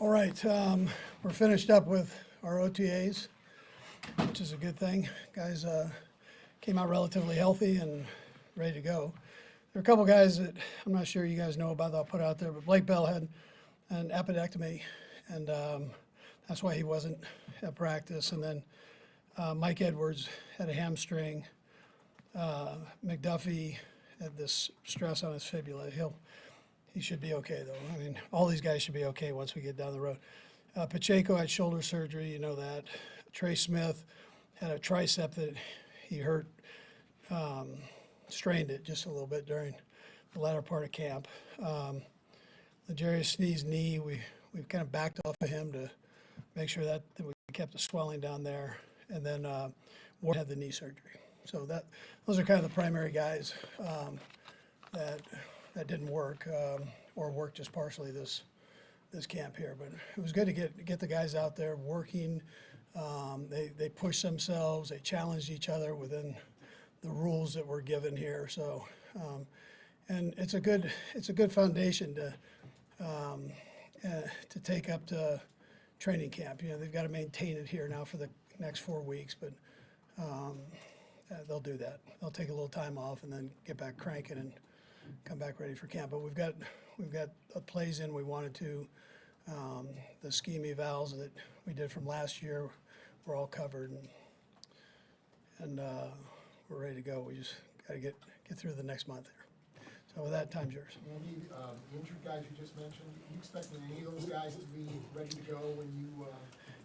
All right, we're finished up with our OTAs, which is a good thing. Guys came out relatively healthy and ready to go. There are a couple guys that I'm not sure you guys know about that I'll put out there, but Blake Bell had an appendectomy, and that's why he wasn't at practice. And then Mike Edwards had a hamstring. McDuffie had this stress on his fibula. He should be okay, though. I mean, all these guys should be okay once we get down the road. Pacheco had shoulder surgery, you know that. Trey Smith had a tricep that he hurt, strained it just a little bit during the latter part of camp. L'Jarius Sneed's knee, we've kind of backed off of him to make sure that we kept the swelling down there. And then Ward had the knee surgery. So those are kind of the primary guys that didn't work or worked just partially this camp here. But it was good to get the guys out there working. They pushed themselves. They challenged each other within the rules that were given here. So, and it's a good foundation to take up to training camp. You know, they've got to maintain it here now for the next 4 weeks, but they'll do that. They'll take a little time off and then get back cranking and come back ready for camp. But we've got plays in we wanted to. The scheme evals that we did from last year were all covered, and we're ready to go. We just got to get through the next month here. So with that, time's yours. Andy, the injured guys you just mentioned, you expecting any of those guys to be ready to go when you?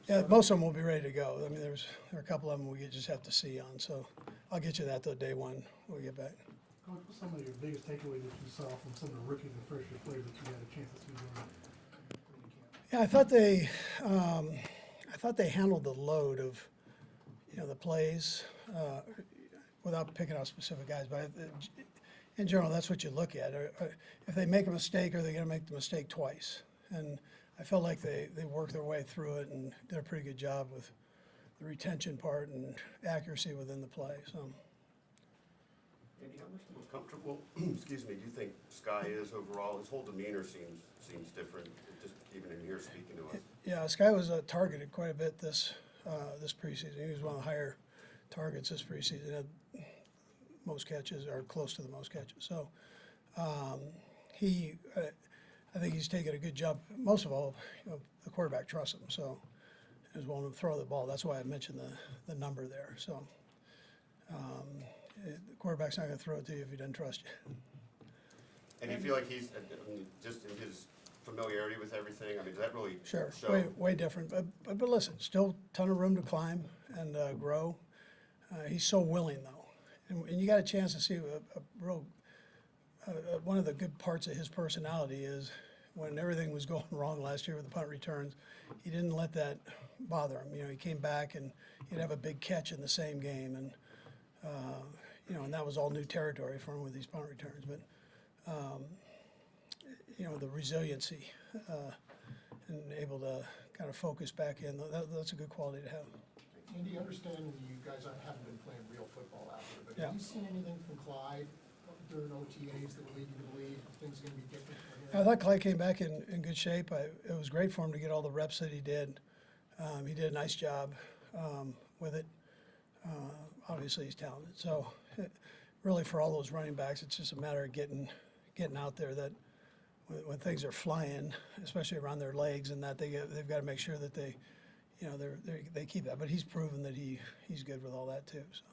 Yeah, most of them will be ready to go. I mean, there are a couple of them we just have to see on. So I'll get you that though day one when we get back. Coach, what's some of your biggest takeaways that you saw from some of the rookies and first year players that you had a chance to see during camp? Yeah, I thought they handled the load of, you know, the plays without picking out specific guys. But in general, that's what you look at. If they make a mistake, are they going to make the mistake twice? And I felt like they worked their way through it and did a pretty good job with the retention part and accuracy within the play. So. Andy, how much the most comfortable, excuse me, do you think Sky is overall? His whole demeanor seems different, just even in here speaking to us. Yeah, Sky was targeted quite a bit this preseason. He was one of the higher targets this preseason. He had most catches, or close to the most catches. So I think he's taken a good jump. Most of all, you know, the quarterback trusts him, so he was willing to throw the ball. That's why I mentioned the number there. So. The quarterback's not going to throw it to you if he doesn't trust you. And you feel like he's, just in his familiarity with everything, I mean, does that really Sure, show? way different. But listen, still a ton of room to climb and grow. He's so willing, though. And you got a chance to see one of the good parts of his personality is when everything was going wrong last year with the punt returns, he didn't let that bother him. You know, he came back and he'd have a big catch in the same game. And you know, and that was all new territory for him with these punt returns. But, you know, the resiliency and able to kind of focus back in, that's a good quality to have. Andy, understanding you guys haven't been playing real football out there, but Yeah. have you seen anything from Clyde during OTAs that would lead you to believe things are going to be different from here? I thought Clyde came back in good shape. It was great for him to get all the reps that he did. He did a nice job with it. Obviously, he's talented. So, really, for all those running backs, it's just a matter of getting out there. That when things are flying, especially around their legs, and that they've got to make sure that they, you know, they keep that. But he's proven that he's good with all that too. So.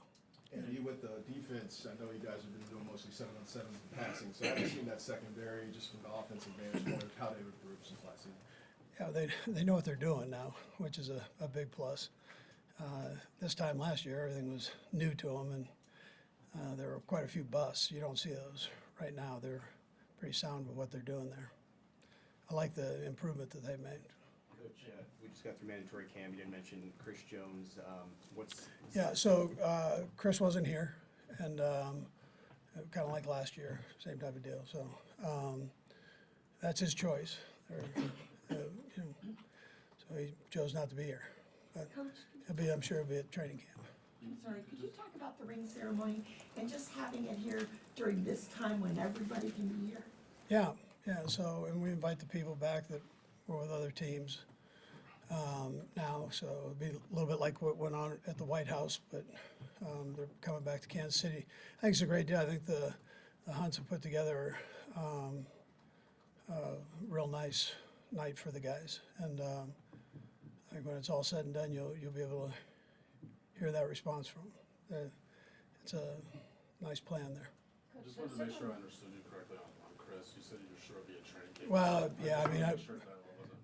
And with the defense, I know you guys have been doing mostly 7-on-7 passing. So, have you seen that secondary just from the offensive vantage point of how they've improved since last season? Yeah, they know what they're doing now, which is a big plus. This time last year, everything was new to them, and there were quite a few busts. You don't see those right now. They're pretty sound with what they're doing there. I like the improvement that they've made. Coach, we just got through mandatory camp. You didn't mention Chris Jones. Yeah, so Chris wasn't here, and kind of like last year, same type of deal. So that's his choice. You know, so he chose not to be here. But Coach, I'm sure he'll be at training camp. I'm sorry, could you talk about the ring ceremony and just having it here during this time when everybody can be here? Yeah. So, and we invite the people back that we're with other teams now, so it'll be a little bit like what went on at the White House, but they're coming back to Kansas City. I think it's a great deal. I think the Hunts have put together a real nice night for the guys, and I think when it's all said and done, you'll be able to hear that response from them. It's a nice plan there. Just wanted to make sure I understood you correctly on Chris. You said you're sure it'll be a training camp. Well, yeah, I mean,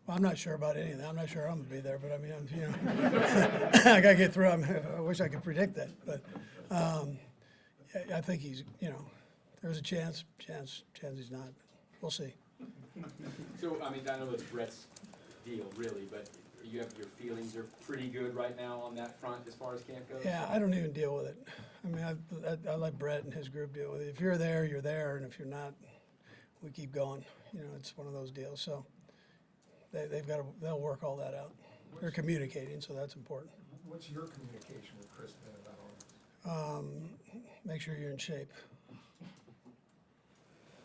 I'm not sure about any of that. I'm not sure I'm gonna be there, but I mean, I gotta get through. I wish I could predict that, but I think he's, there's a chance he's not. We'll see. So, I mean, I know it's Brett's deal, really, but you have, your feelings are pretty good right now on that front as far as camp goes? Yeah, I don't even deal with it. I mean, I let Brett and his group deal with it. If you're there, you're there, and if you're not, we keep going. It's one of those deals. So they'll work all that out. They're communicating, so that's important. What's your communication with Chris been about all this? Make sure you're in shape.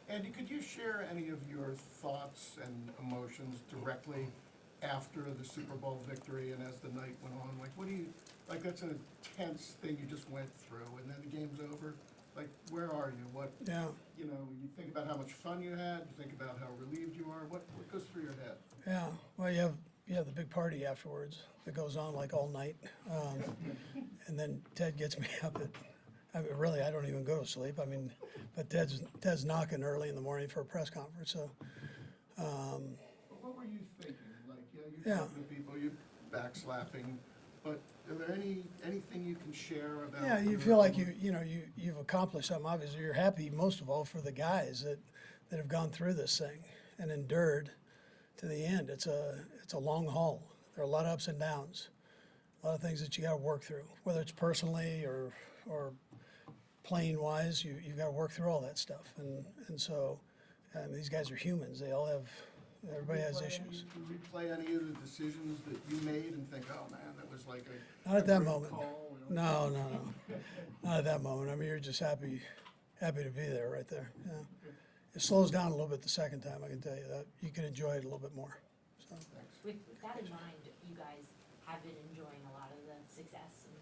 Andy, could you share any of your thoughts and emotions directly after the Super Bowl victory and as the night went on? Like that's an intense thing you just went through, and then the game's over. Like, where are you? Yeah. You think about how much fun you had, you think about how relieved you are. What goes through your head? Yeah, well, you have the big party afterwards that goes on like all night, and then Ted gets me up at. I don't even go to sleep. I mean, but Ted's knocking early in the morning for a press conference. So. But what were you thinking? Like, you're talking to people, you're backslapping, but are there anything you can share about? Yeah, you feel like you've accomplished something. Obviously, you're happy most of all for the guys that have gone through this thing and endured to the end. It's a long haul. There are a lot of ups and downs, a lot of things that you got to work through, whether it's personally or playing wise. You've got to work through all that stuff, and so these guys are humans. They all have. Everybody has issues. Do you replay any of the decisions that you made and think, oh man, that was like a Not at that great moment. call? No. Not at that moment. I mean, you're just happy to be there, right there. Yeah. It slows down a little bit the second time. I can tell you that. You can enjoy it a little bit more. So. With that in mind, you guys have been enjoying a lot of the success, and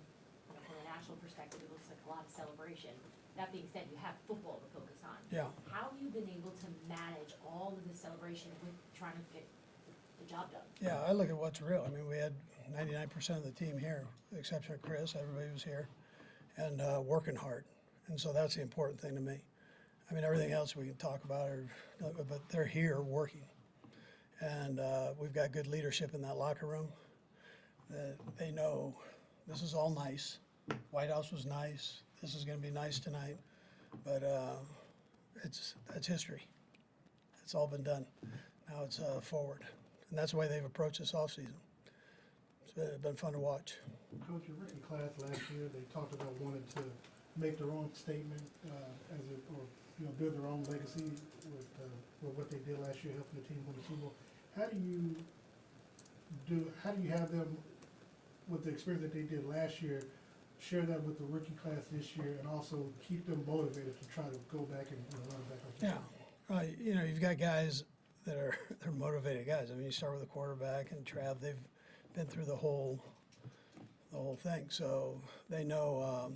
from a national perspective, it looks like a lot of celebration. That being said, you have football to focus on. Yeah. How have you been able to manage all of the celebration with trying to get the job done? Yeah, I look at what's real. I mean, we had 99% of the team here, with the exception of Chris. Everybody was here and working hard. And so that's the important thing to me. I mean, everything else we can talk about, but they're here working. And we've got good leadership in that locker room. They know this is all nice. White House was nice. This is going to be nice tonight. But that's history. It's all been done. Now it's forward. And that's the way they've approached this offseason. It's been fun to watch. Coach, your rookie class last year, they talked about wanting to make their own statement build their own legacy with what they did last year, helping the team win the Super Bowl. How do you have them, with the experience that they did last year, share that with the rookie class this year, and also keep them motivated to try to go back and run back on? Yeah, right. You've got guys they're motivated guys. I mean, you start with the quarterback and Trav. They've been through the whole thing, so they know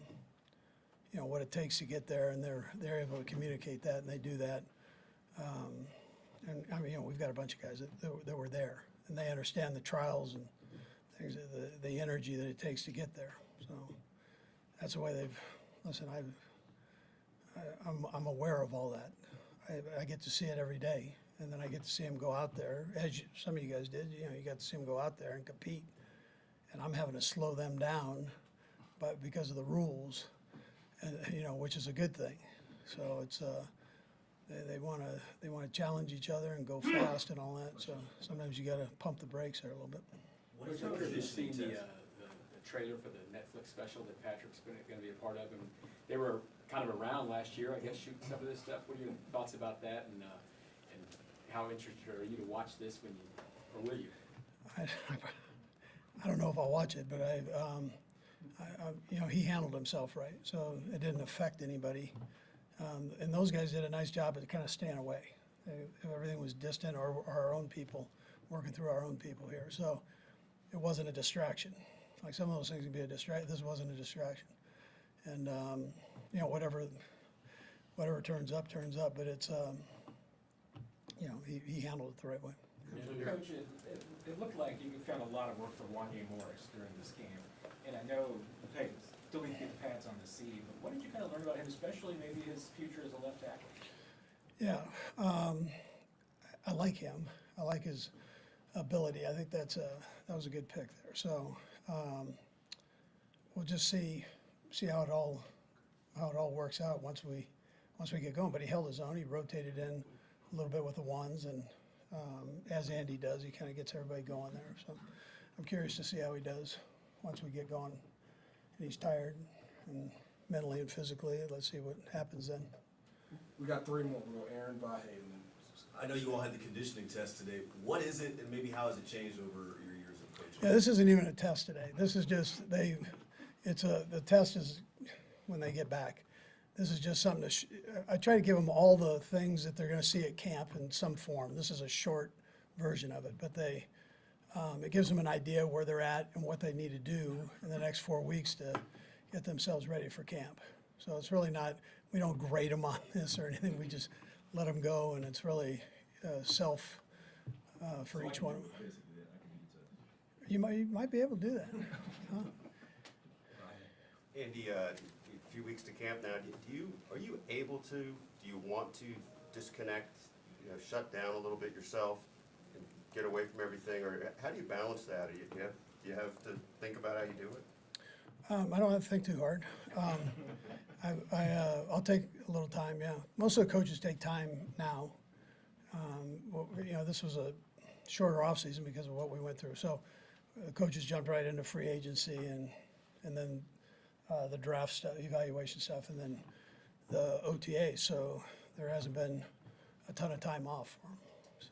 what it takes to get there, and they're able to communicate that, and they do that. And I mean, we've got a bunch of guys that were there, and they understand the trials and things, the energy that it takes to get there. So that's the way they've. Listen, I'm aware of all that. I get to see it every day, and then I get to see them go out there, as some of you guys did. You got to see them go out there and compete, and I'm having to slow them down, but because of the rules, and which is a good thing. So it's they want to challenge each other and go fast and all that. So sometimes you got to pump the brakes there a little bit. Have you seen the trailer for the Netflix special that Patrick's going to be a part of? And they were kind of around last year, I guess, shooting some of this stuff. What are your thoughts about that, and how interested are you to watch this or will you? I don't know if I'll watch it, but he handled himself right, so it didn't affect anybody. And those guys did a nice job of kind of staying away. If everything was distant, or our own people working through our own people here. So it wasn't a distraction. Like some of those things can be a distraction. This wasn't a distraction. And, you know, whatever turns up, but it's, you know, he handled it the right way. Coach, it looked like you found a lot of work for Wanye Morris during this game. And I know, hey, still need to get the pads on the seed, but what did you kind of learn about him, especially maybe his future as a left tackle? Yeah, I like him. I like his ability. I think that was a good pick there. So we'll just see how it all works out once we get going. But he held his own. He rotated in a little bit with the ones, and as Andy does, he kind of gets everybody going there. So I'm curious to see how he does once we get going. And he's tired, and mentally and physically. Let's see what happens then. We got three more. We'll go Aaron, Vahe, and then I know you all had the conditioning test today. What is it, and maybe how has it changed over your years of coaching? Yeah, this isn't even a test today. This is just the test is when they get back. This is just something I try to give them all the things that they're going to see at camp in some form. This is a short version of it, but it gives them an idea where they're at and what they need to do in the next 4 weeks to get themselves ready for camp. So it's really not, we don't grade them on this or anything. We just let them go, and it's really self for each one. You might be able to do that. Huh? Andy, a few weeks to camp now. Are you able to? Do you want to disconnect? You know, shut down a little bit yourself and get away from everything, or how do you balance that? Do you have to think about how you do it? I don't have to think too hard. I'll take a little time. Yeah, most of the coaches take time now. You know, this was a shorter off season because of what we went through. So the coaches jumped right into free agency and then the draft stuff, evaluation stuff, and then the OTA. So there hasn't been a ton of time off for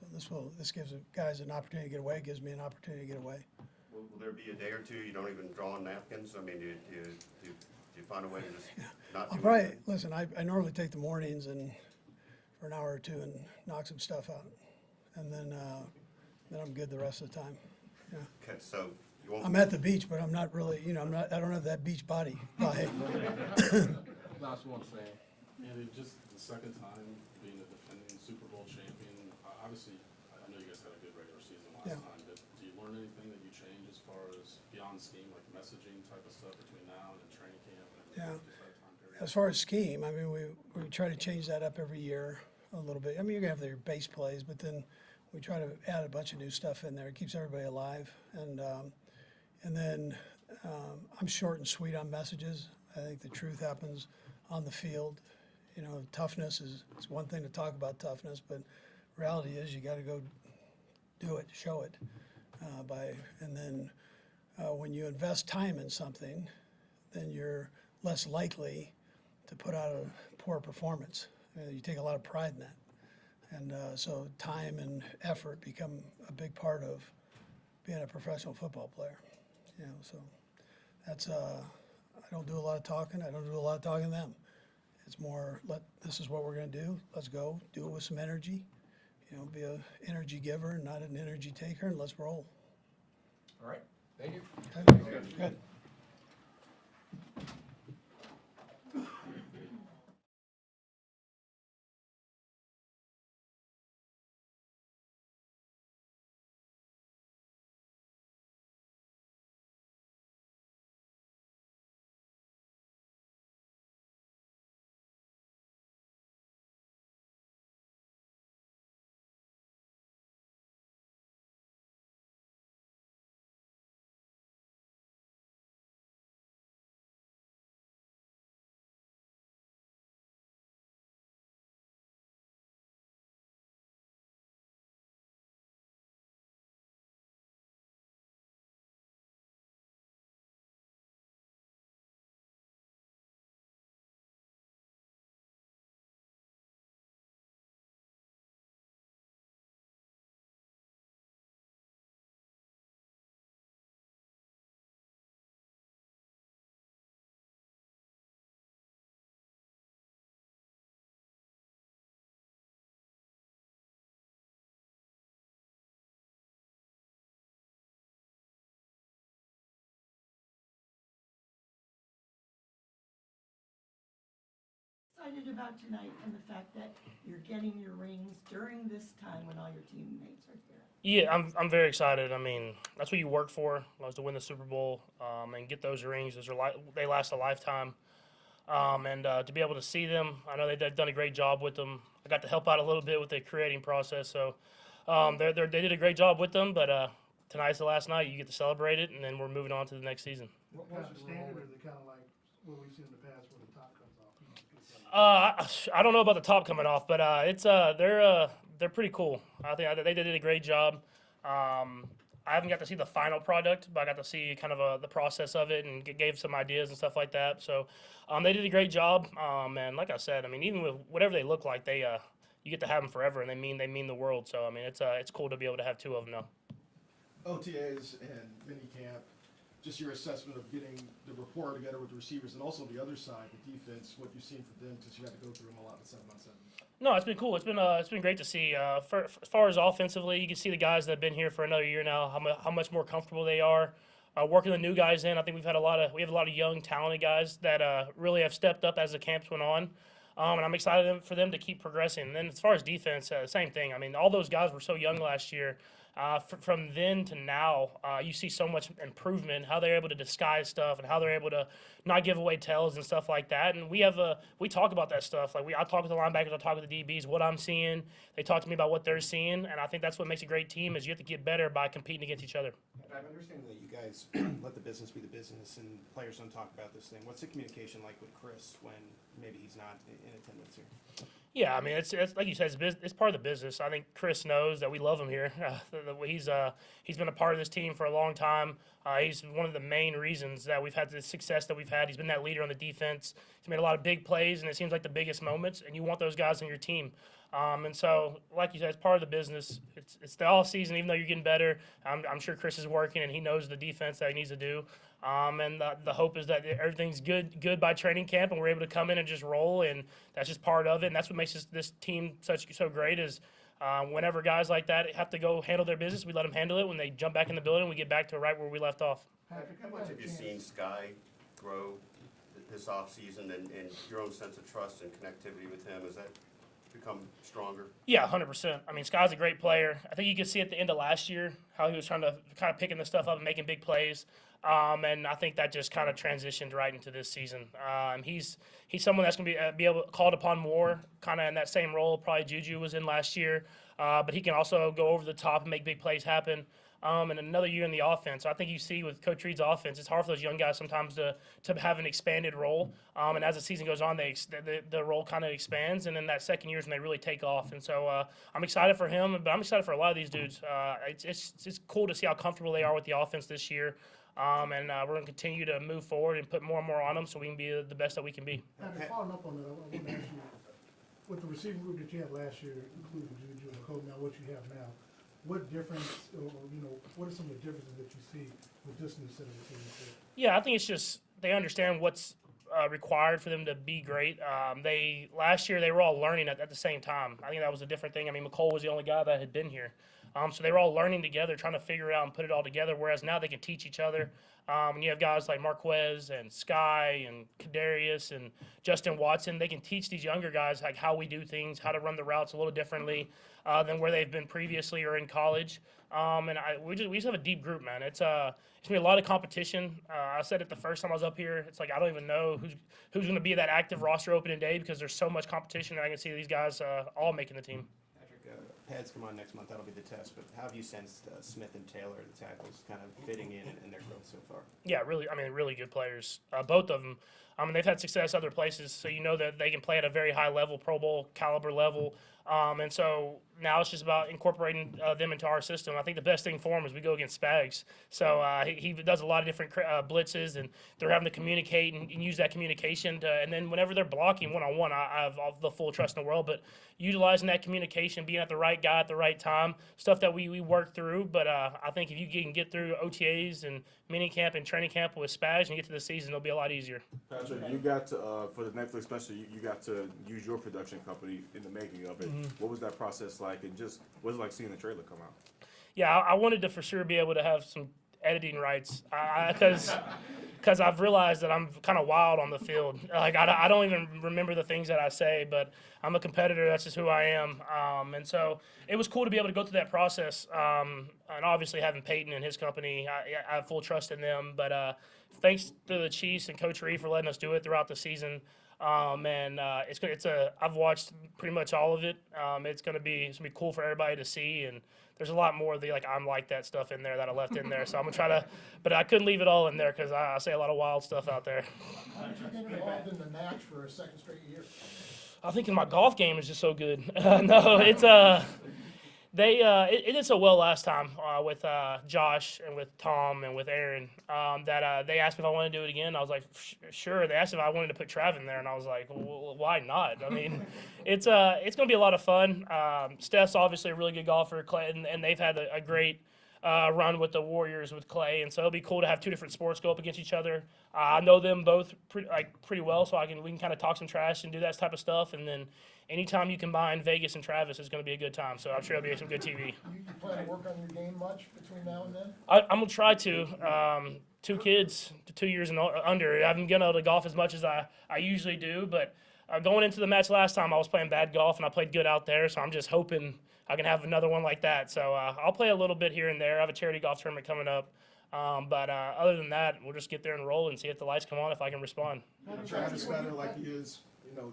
them. So this gives the guys an opportunity to get away. It gives me an opportunity to get away. Will there be a day or two you don't even draw on napkins? I mean, do you find a way to just not do I'll probably anything? listen. I normally take the mornings and for an hour or two and knock some stuff out, and then I'm good the rest of the time. Yeah. Okay, so you won't. I'm at the beach, but I'm not really. You know, I don't have that beach body. Bye. last one, Sam. Andy, just the second time being the defending Super Bowl champion, obviously, I know you guys had a good regular season last Yeah. time, but do you learn anything that you change as far as beyond scheme, like messaging type of stuff between now and then training camp and Yeah. just that time period? As far as scheme, I mean, we try to change that up every year a little bit. I mean, you're gonna have your base plays, but then we try to add a bunch of new stuff in there. It keeps everybody alive, and then I'm short and sweet on messages. I think the truth happens on the field. You know, toughness it's one thing to talk about toughness, but reality is you got to go do it, show it. And then when you invest time in something, then you're less likely to put out a poor performance. You take a lot of pride in that. And so time and effort become a big part of being a professional football player. You know, so that's, I don't do a lot of talking. I don't do a lot of talking to them. It's more, this is what we're going to do. Let's go. Do it with some energy. You know, be an energy giver, not an energy taker, and let's roll. All right. Thank you. Okay. Good. excited about tonight and the fact that you're getting your rings during this time when all your teammates are here? Yeah, I'm very excited. I mean, that's what you work for, was to win the Super Bowl and get those rings. They last a lifetime. And to be able to see them, I know they've done a great job with them. I got to help out a little bit with the creating process, so they did a great job with them. But tonight's the last night. You get to celebrate it, and then we're moving on to the next season. What kind of standard, or is it kind of like what we've seen in the past where the top comes off? I don't know about the top coming off, but they're pretty cool. I think they did a great job. I haven't got to see the final product, but I got to see kind of the process of it and gave some ideas and stuff like that. So they did a great job. And like I said, I mean, even with whatever they look like, you get to have them forever, and they mean the world. So I mean, it's cool to be able to have two of them now. OTAs and minicamp, just your assessment of getting the rapport together with the receivers, and also the other side, the defense, what you've seen for them, since you had to go through them a lot in 7-on-7. No, it's been cool. It's been great to see. As far as offensively, you can see the guys that have been here for another year now, how much more comfortable they are. Working the new guys in, I think we have a lot of young, talented guys that really have stepped up as the camps went on. And I'm excited for them to keep progressing. And then as far as defense, same thing. I mean, all those guys were so young last year. From then to now, you see so much improvement, how they're able to disguise stuff and how they're able to not give away tells and stuff like that. And we talk about that stuff. Like I talk with the linebackers, I talk with the DBs, what I'm seeing. They talk to me about what they're seeing, and I think that's what makes a great team is you have to get better by competing against each other. I understand that you guys let the business be the business and players don't talk about this thing. What's the communication like with Chris when maybe he's not in attendance here? Yeah, I mean, it's like you said, it's part of the business. I think Chris knows that we love him here. He's been a part of this team for a long time. He's one of the main reasons that we've had the success that we've had. He's been that leader on the defense. He's made a lot of big plays, and it seems like the biggest moments, and you want those guys on your team. And so, like you said, it's part of the business. It's the all season, even though you're getting better. I'm sure Chris is working, and he knows the defense that he needs to do. And the hope is that everything's good by training camp, and we're able to come in and just roll, and that's just part of it. And that's what makes this team so great is whenever guys like that have to go handle their business, we let them handle it. When they jump back in the building, we get back to right where we left off. Patrick, how much have you seen Sky grow this offseason and your own sense of trust and connectivity with him? Has that become stronger? Yeah, 100%. I mean, Sky's a great player. I think you could see at the end of last year how he was trying to kind of picking the stuff up and making big plays. And I think that just kind of transitioned right into this season. He's someone that's going to be able called upon more, kind of in that same role probably Juju was in last year. But he can also go over the top and make big plays happen. And another year in the offense. So I think you see with Coach Reid's offense, it's hard for those young guys sometimes to have an expanded role. And as the season goes on, the role kind of expands. And then that second year is when they really take off. And so I'm excited for him, but I'm excited for a lot of these dudes. It's cool to see how comfortable they are with the offense this year. And we're going to continue to move forward and put more and more on them so we can be the best that we can be. And following up on that, I want to ask you, with the receiving group that you had last year, including Juju and Cole, now what you have now, what difference, or what are some of the differences that you see with this new set of receivers? Yeah, I think it's just they understand what's required for them to be great. Last year they were all learning at the same time. I think that was a different thing. I mean, McCole was the only guy that had been here. So they were all learning together, trying to figure it out and put it all together, whereas now they can teach each other. And you have guys like Marquez and Sky and Kadarius and Justin Watson. They can teach these younger guys like how we do things, how to run the routes a little differently than where they've been previously or in college. And we just have a deep group, man. It's going to be a lot of competition. I said it the first time I was up here. It's like I don't even know who's going to be that active roster opening day because there's so much competition. And I can see these guys all making the team. Pads come on next month, that'll be the test, but how have you sensed Smith and Taylor, the tackles, kind of fitting in their growth so far? Yeah, really good players, both of them. I mean, they've had success other places, so you know that they can play at a very high level, Pro Bowl caliber level. And so now it's just about incorporating them into our system. I think the best thing for him is we go against Spags. So he does a lot of different blitzes, and they're having to communicate and use that communication. And then whenever they're blocking one-on-one, I have all the full trust in the world. But utilizing that communication, being at the right guy at the right time, stuff that we work through. But I think if you can get through OTAs and minicamp and training camp with Spags and get to the season, it'll be a lot easier. Patrick, you got to, for the Netflix special, you got to use your production company in the making of it. Mm-hmm. What was that process like, and just what was it like seeing the trailer come out? Yeah, I wanted to for sure be able to have some editing rights because because I've realized that I'm kind of wild on the field. Like I don't even remember the things that I say, but I'm a competitor. That's just who I am. And so it was cool to be able to go through that process. And obviously having Peyton and his company, I have full trust in them. But thanks to the Chiefs and Coach Reid for letting us do it throughout the season. I've watched pretty much all of it. It's gonna be cool for everybody to see, and there's a lot more of the I'm like that stuff in there that I left in there. So I'm gonna try to, but I couldn't leave it all in there because I say a lot of wild stuff out there. How did you get involved in the match for a second straight year? I think my golf game is just so good. No, it's it did so well last time with Josh and with Tom and with Aaron that they asked me if I wanted to do it again. I was like, sure. They asked if I wanted to put Trav in there, and I was like, well, why not? I mean, it's going to be a lot of fun. Steph's obviously a really good golfer, Clay, and they've had a great run with the Warriors with Clay, and so it'll be cool to have two different sports go up against each other. I know them both pretty well, so we can kind of talk some trash and do that type of stuff, and then anytime you combine Vegas and Travis, it's going to be a good time. So I'm sure it'll be some good TV. You plan to work on your game much between now and then? I'm going to try to. 2 kids, 2 years and under. I haven't been able to golf as much as I usually do, but going into the match last time, I was playing bad golf, and I played good out there, so I'm just hoping I can have another one like that. So I'll play a little bit here and there. I have a charity golf tournament coming up. But other than that, we'll just get there and roll and see if the lights come on, if I can respond. Travis better like he is,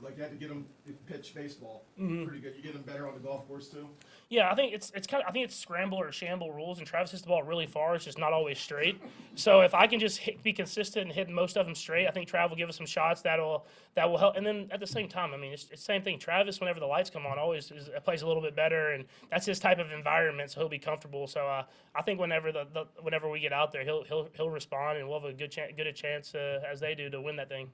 like you had to get him to pitch baseball. Pretty good. You get him better on the golf course too? Yeah, I think it's scramble or shamble rules, and Travis hits the ball really far. It's just not always straight. So if I can just be consistent and hit most of them straight, I think Trav will give us some shots that will help. And then at the same time, I mean, it's the same thing. Travis, whenever the lights come on, always plays a little bit better, and that's his type of environment, so he'll be comfortable. So I think whenever we get out there, he'll respond, and we'll have a good a chance as they do to win that thing.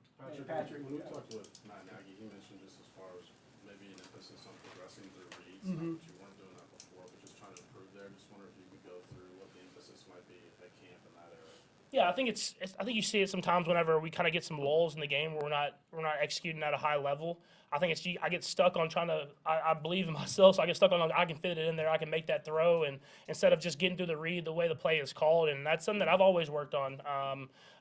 Patrick, when we talked with Matt Nagy, he mentioned just as far as maybe an emphasis on progressing through reads. Not that you weren't doing that before, but just trying to improve there. Just wonder if you could go through what the emphasis might be at camp in that area. Yeah, I think I think you see it sometimes whenever we kind of get some lulls in the game where we're not executing at a high level. I think I get stuck on trying to. I believe in myself, so I get stuck on I can fit it in there. I can make that throw, and instead of just getting through the read the way the play is called, and that's something that I've always worked on.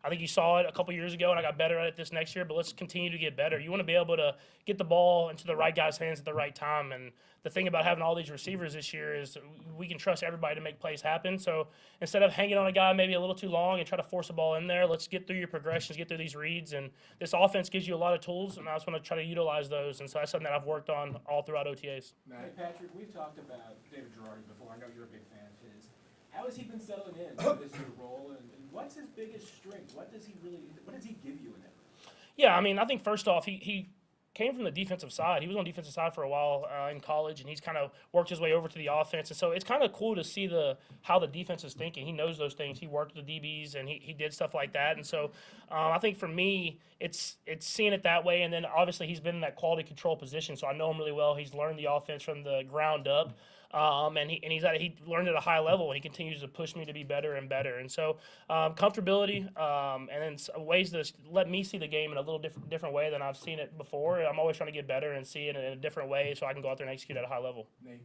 I think you saw it a couple years ago, and I got better at it this next year. But let's continue to get better. You want to be able to get the ball into the right guy's hands at the right time. And the thing about having all these receivers this year is we can trust everybody to make plays happen. So instead of hanging on a guy maybe a little too long and try to force a ball in there, let's get through your progressions, get through these reads. And this offense gives you a lot of tools, and I just want to try to utilize those. And so that's something that I've worked on all throughout OTAs. Hey, Patrick, we've talked about David Girardi before. I know you're a big fan of his. How has he been settling in to this new role, and what's his biggest strength? What does he give you in it? Yeah, I mean, I think first off, he came from the defensive side. He was on the defensive side for a while in college, and he's kind of worked his way over to the offense. And so it's kind of cool to see how the defense is thinking. He knows those things. He worked with the DBs, and he did stuff like that. And so I think for me, it's seeing it that way. And then obviously he's been in that quality control position, so I know him really well. He's learned the offense from the ground up. And he learned at a high level, and he continues to push me to be better and better. And so comfortability, and then ways to let me see the game in a little different way than I've seen it before. I'm always trying to get better and see it in a different way so I can go out there and execute at a high level. Nate?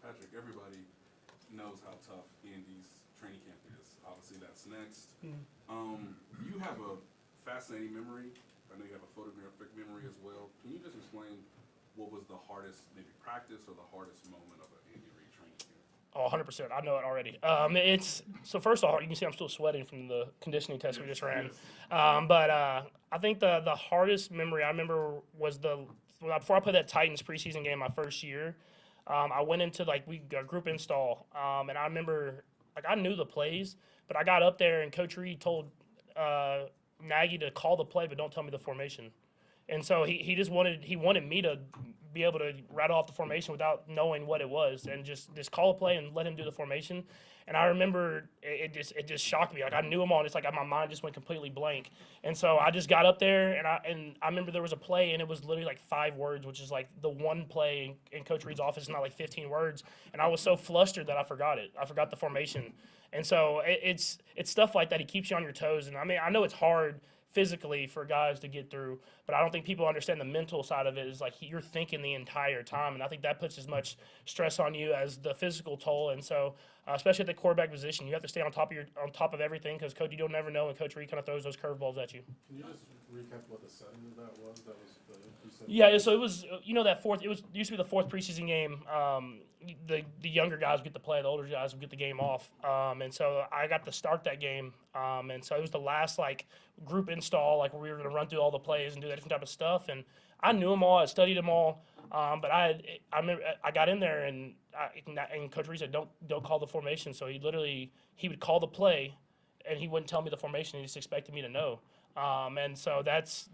Patrick, everybody knows how tough Andy's training camp is. Obviously, that's next. You have a fascinating memory. I know you have a photographic memory as well. Can you just explain what was the hardest, maybe practice or the hardest moment of an Andy Reid training camp? Oh, 100%. I know it already. So first of all, you can see I'm still sweating from the conditioning test we just ran. But I think the hardest memory I remember was before I played that Titans preseason game my first year. I went into a group install, and I remember I knew the plays, but I got up there and Coach Reid told Nagy to call the play, but don't tell me the formation. And so he wanted me to be able to rattle off the formation without knowing what it was, and just call a play and let him do the formation. And I remember it just shocked me. I knew him all. It's like my mind just went completely blank. And so I just got up there, and I remember there was a play, and it was literally 5 words, which is the one play in Coach Reid's office, not 15 words. And I was so flustered that I forgot it. I forgot the formation. And so it's stuff like that. He keeps you on your toes. And I mean, I know it's hard physically for guys to get through. But I don't think people understand the mental side of it. Is like you're thinking the entire time, and I think that puts as much stress on you as the physical toll. And so, especially at the quarterback position, you have to stay on top of everything because Coach, you don't never know, and Coach Reid kind of throws those curveballs at you. Can you just recap what the setting of that was? That was the Yeah, so it was that fourth. It used to be the fourth preseason game. The younger guys would get to play, the older guys would get the game off, and so I got to start that game. And so it was the last like group install, like where we were going to run through all the plays and do that different type of stuff. And I knew them all, I studied them all, but I remember I got in there and Coach Reid said don't call the formation. So he would call the play, and he wouldn't tell me the formation. He just expected me to know. And so that's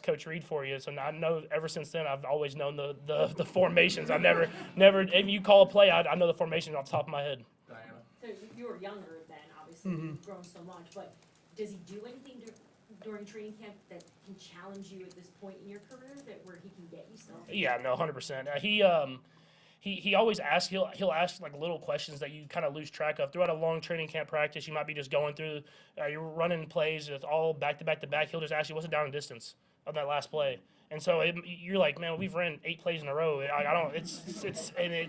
Coach Reid for you. So I know ever since then I've always known the formations. I've never if you call a play, I know the formation off the top of my head. Diana? So you were younger then, obviously, Mm-hmm. you've grown so much, but does he do anything during training camp that can challenge you at this point in your career, where he can get you still? Yeah, no, 100%. He always asks. He'll ask like little questions that you kind of lose track of throughout a long training camp practice. You might be just going through, you're running plays. It's all back to back to back. He'll just ask you what's the down and distance of that last play. And so you're like, man, we've ran 8 plays in a row. I don't. It's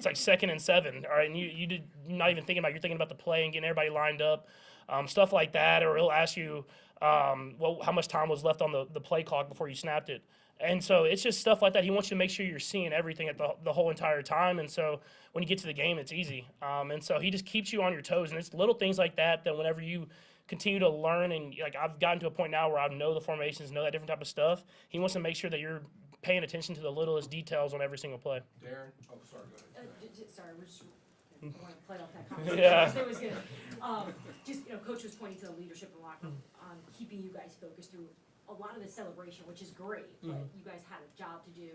like 2nd and 7. All right, and you're not even thinking about. You're thinking about the play and getting everybody lined up, stuff like that. Or he'll ask you, how much time was left on the play clock before you snapped it. And so it's just stuff like that. He wants you to make sure you're seeing everything at the whole entire time. And so when you get to the game, it's easy. And so he just keeps you on your toes. And it's little things like that whenever you continue to learn, and like I've gotten to a point now where I know the formations, know that different type of stuff. He wants to make sure that you're paying attention to the littlest details on every single play. Darren? Oh, sorry, go ahead. Sorry, we're just want to play off that conversation. Yeah. It was good. Coach was pointing to the leadership in the locker room on keeping you guys focused through a lot of the celebration, which is great, but you guys had a job to do.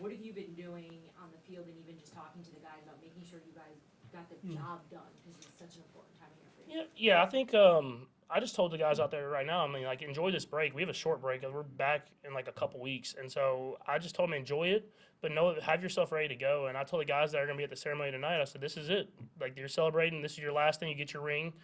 What have you been doing on the field, and even just talking to the guys about making sure you guys got the job done, because it's such an important time of year for you? Yeah, I think I just told the guys out there right now, I mean, like, enjoy this break. We have a short break, and we're back in like a couple weeks. And so I just told them enjoy it, but have yourself ready to go. And I told the guys that are going to be at the ceremony tonight, I said, this is it. Like, you're celebrating. This is your last thing. You get your ring.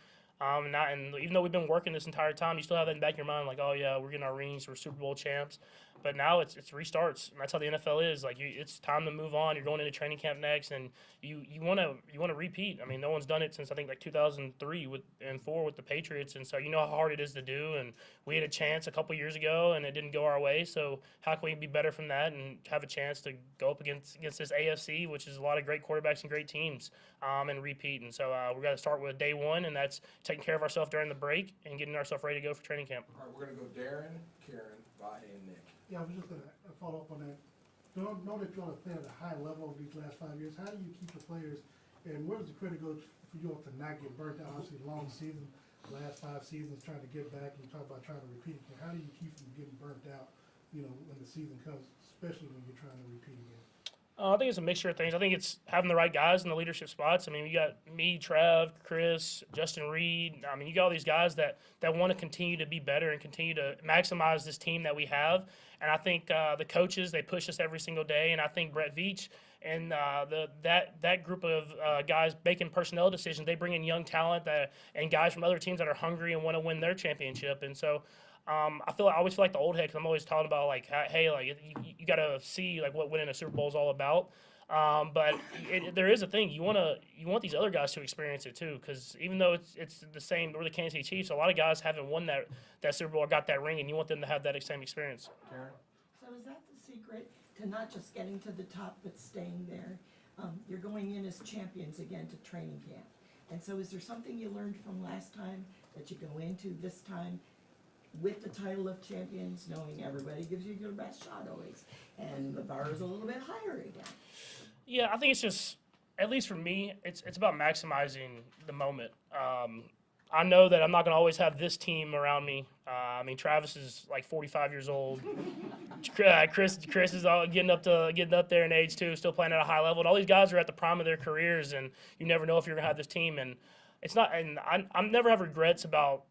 And even though we've been working this entire time, you still have that in the back of your mind, like, oh, yeah, we're getting our rings. We're Super Bowl champs. But now it's restarts, and that's how the NFL is. Like, it's time to move on. You're going into training camp next, and you want to repeat. I mean, no one's done it since I think like 2003 and 4 with the Patriots, and so you know how hard it is to do. And we had a chance a couple years ago, and it didn't go our way. So how can we be better from that and have a chance to go up against this AFC, which is a lot of great quarterbacks and great teams, and repeat? And so we got to start with day one, and that's taking care of ourselves during the break and getting ourselves ready to go for training camp. All right, we're gonna go Darren, Karen, Vahe, and Nick. Yeah, I was just gonna follow up on that. Know that you're playing at a high level these last 5 years. How do you keep the players, and where does the credit go for you all to not get burnt out? Obviously, long season, last 5 seasons, trying to get back, and you talk about trying to repeat again. How do you keep from getting burnt out, when the season comes, especially when you're trying to repeat again? I think it's a mixture of things. I think it's having the right guys in the leadership spots. I mean, we got me, Trav, Chris, Justin Reid. I mean, you got all these guys that want to continue to be better and continue to maximize this team that we have. And I think the coaches, they push us every single day. And I think Brett Veach and that group of guys making personnel decisions, they bring in young talent and guys from other teams that are hungry and want to win their championship. I always feel like the old head, because I'm always talking about like, hey, like you got to see like what winning a Super Bowl is all about. But there is a thing you want these other guys to experience it too, because even though it's the same, we're the Kansas City Chiefs, a lot of guys haven't won that Super Bowl or got that ring, and you want them to have that same experience. Karen? So is that the secret to not just getting to the top, but staying there? You're going in as champions again to training camp. And so is there something you learned from last time that you go into this time with the title of champions, knowing everybody gives you your best shot always, and the bar is a little bit higher again? Yeah, I think it's just, at least for me, it's about maximizing the moment. I know that I'm not going to always have this team around me. I mean, Travis is like 45 years old. Chris is all getting up there in age too, still playing at a high level. And all these guys are at the prime of their careers, and you never know if you're going to have this team. And it's not, and I never have regrets about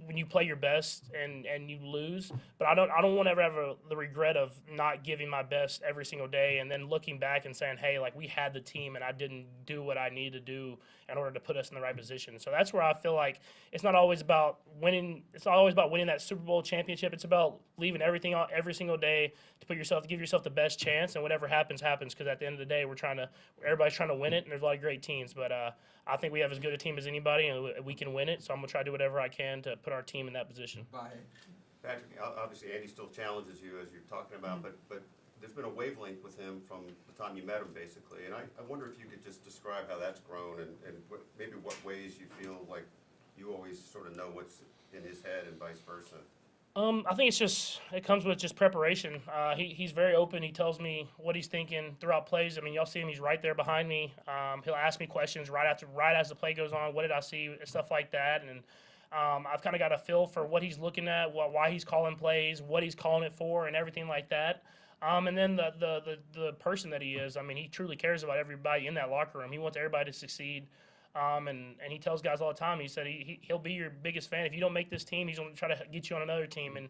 when you play your best and you lose, but I don't want to ever have the regret of not giving my best every single day and then looking back and saying, hey, like we had the team and I didn't do what I needed to do, in order to put us in the right position. So that's where I feel like it's not always about winning. It's not always about winning that Super Bowl championship. It's about leaving everything on every single day to give yourself the best chance, and whatever happens, happens. Because at the end of the day, everybody's trying to win it, and there's a lot of great teams. But I think we have as good a team as anybody, and we can win it. So I'm gonna try to do whatever I can to put our team in that position. Patrick, obviously Andy still challenges you as you're talking about, but there's been a wavelength with him from the time you met him, basically. And I wonder if you could just describe how that's grown and maybe what ways you feel like you always sort of know what's in his head and vice versa. I think it comes with just preparation. He's very open. He tells me what he's thinking throughout plays. I mean, y'all see him. He's right there behind me. He'll ask me questions right as the play goes on. What did I see? Stuff like that. And I've kind of got a feel for what he's looking at, why he's calling plays, what he's calling it for, and everything like that. And then the person that he is. I mean, he truly cares about everybody in that locker room. He wants everybody to succeed. And he tells guys all the time. He said he'll be your biggest fan. If you don't make this team, he's going to try to get you on another team. And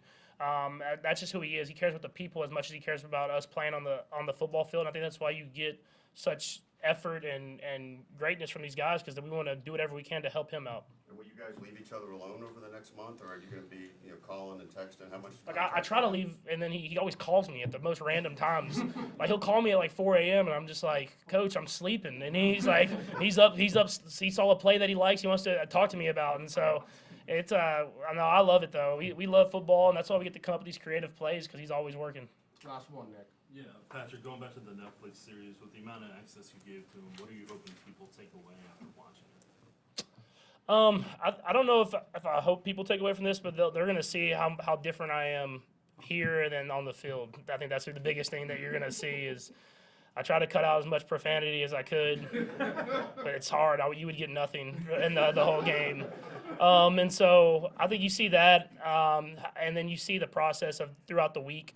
that's just who he is. He cares about the people as much as he cares about us playing on the football field. And I think that's why you get such effort and greatness from these guys, because we want to do whatever we can to help him out. And will you guys leave each other alone over the next month, or are you going to be calling and texting? How much? Like I try to leave, and then he always calls me at the most random times. Like he'll call me at like 4 a.m. and I'm just like, Coach, I'm sleeping. And he's like, he's up. He saw a play that he likes. He wants to talk to me about. And so it's I know I love it though. We love football, and that's why we get to come up with these creative plays, because he's always working. Last one, Nick. Yeah, Patrick, going back to the Netflix series, with the amount of access you gave to him, what are you hoping people take away after watching it? I don't know if I hope people take away from this, but they're going to see how different I am here than on the field. I think that's the biggest thing that you're going to see is I try to cut out as much profanity as I could, but it's hard. You would get nothing in the whole game. And so I think you see that, and then you see the process of throughout the week.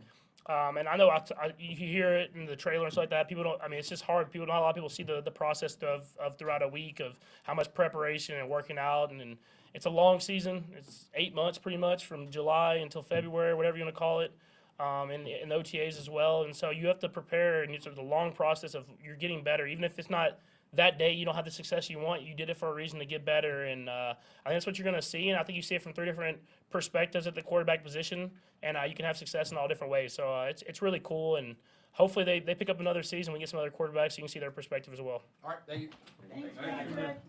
And I know you hear it in the trailer and stuff like that. People don't. I mean, it's just hard. Not a lot of people see the process of throughout a week of how much preparation and working out, and it's a long season. It's 8 months pretty much from July until February, whatever you want to call it, and the OTAs as well. And so you have to prepare, and it's a long process of you're getting better, even if it's not that day you don't have the success you want. You did it for a reason to get better, and I think that's what you're going to see. And I think you see it from 3 different perspectives at the quarterback position, and you can have success in all different ways. So it's really cool, and hopefully they pick up another season. We get some other quarterbacks so you can see their perspective as well. All right, thank you. Thanks, Patrick.